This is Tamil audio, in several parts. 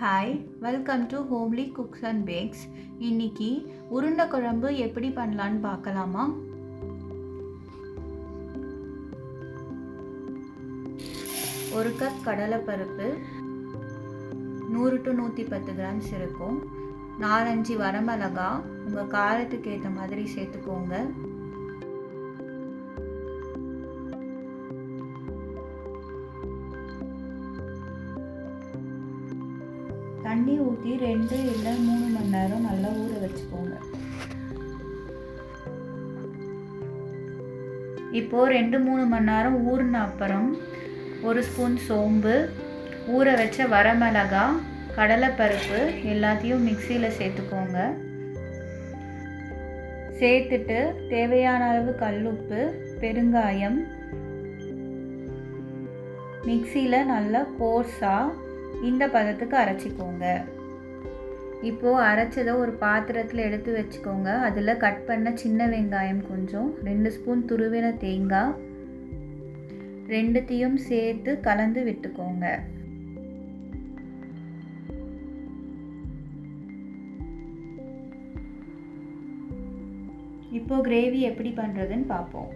Hi, welcome to homely cooks and bakes. இன்னைக்கு உருண்டை குழம்பு எப்படி பண்ணலான்னு பார்க்கலாமா? ஒரு கப் கடலைப்பருப்பு 100 to 110 கிராம்ஸ் இருக்கும். 4-5 வரமிளகா உங்கள் காரத்துக்கு ஏற்ற மாதிரி சேர்த்துக்கோங்க. தண்ணி ஊற்றி 2 இல்லை 3 மணி நேரம் நல்லா ஊற வச்சுக்கோங்க. இப்போது 2-3 மணி நேரம் ஊறின அப்புறம் 1 ஸ்பூன் சோம்பு, ஊற வச்ச வரமிளகா, கடலைப்பருப்பு எல்லாத்தையும் மிக்சியில் சேர்த்துக்கோங்க. சேர்த்துட்டு தேவையான அளவு கல்லுப்பு, பெருங்காயம், மிக்சியில் நல்லா கோர்ஸாக இந்த பதத்துக்கு அரைச்சிக்கோங்க. இப்போது அரைச்சதை ஒரு பாத்திரத்தில் எடுத்து வச்சுக்கோங்க. அதில் கட் பண்ண சின்ன வெங்காயம் கொஞ்சம், 2 ஸ்பூன் துருவின தேங்காய், ரெண்டுத்தையும் சேர்த்து கலந்து விட்டுக்கோங்க. இப்போது கிரேவி எப்படி பண்ணுறதுன்னு பார்ப்போம்.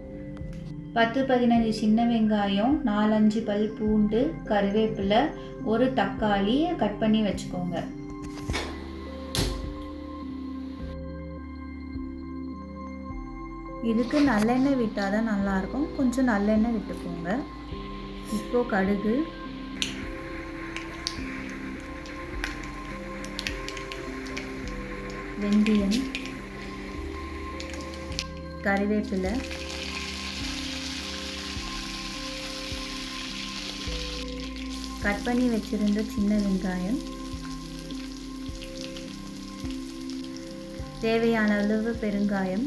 10-15 சின்ன வெங்காயம், 4-5 பல் பூண்டு, கருவேப்பிலை, ஒரு தக்காளி கட் பண்ணி வச்சுக்கோங்க. இதுக்கு நல்லெண்ணெய் விட்டால் தான் நல்லாயிருக்கும். கொஞ்சம் நல்லெண்ணெய் விட்டுக்கோங்க. இப்போது கடுகு, வெந்தயம், கருவேப்பிலை, கட் பண்ணி வச்சுருந்த சின்ன வெங்காயம், தேவையான அளவு பெருங்காயம்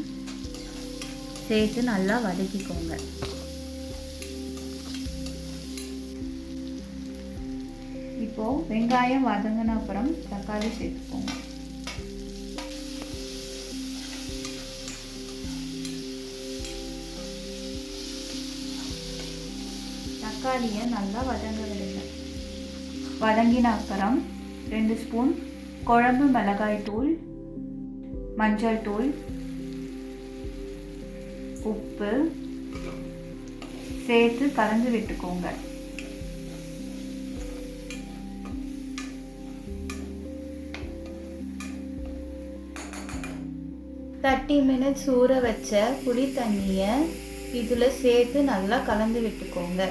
சேர்த்து நல்லா வதக்கிக்கோங்க. இப்போது வெங்காயம் வதங்கின அப்புறம் தக்காளி சேர்த்துக்கோங்க. தக்காளியை நல்லா வதங்க விடுங்க. வதங்கின அப்புறம் 2 ஸ்பூன் குழம்பு மிளகாய் தூள், மஞ்சள் தூள், உப்பு சேர்த்து கலந்து விட்டுக்கோங்க. $30 minutes ஊற வச்ச புளி தண்ணியை இதில் சேர்த்து நல்லா கலந்து விட்டுக்கோங்க.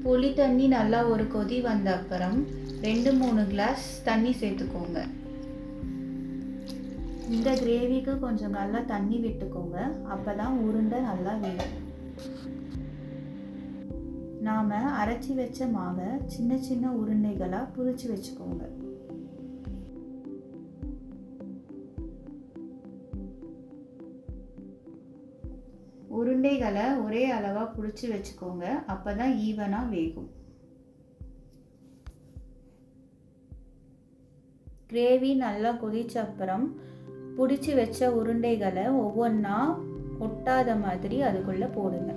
புளி தண்ணி நல்லா ஒரு கொதி வந்த அப்புறம் 2-3 கிளாஸ் தண்ணி சேர்த்துக்கோங்க. இந்த கிரேவிக்கு கொஞ்சம் நல்லா தண்ணி விட்டுக்கோங்க. அப்போ தான் உருண்டை நல்லா வேகும். நாம் அரைச்சி வச்ச மாவை சின்ன சின்ன உருண்டைகளாக புரிச்சு வச்சுக்கோங்க. உருண்டைகளை ஒரே அளவாக பிடிச்சி வச்சுக்கோங்க. அப்போ தான் ஈவனாக வேகும். கிரேவி நல்லா கொதிச்ச அப்புறம் பிடிச்சி வச்ச உருண்டைகளை ஒவ்வொன்றா ஒட்டாத மாதிரி அதுக்குள்ளே போடுங்க.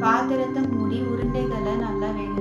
பாத்திரத்தை மூடி உருண்டைகளை நல்லா வேக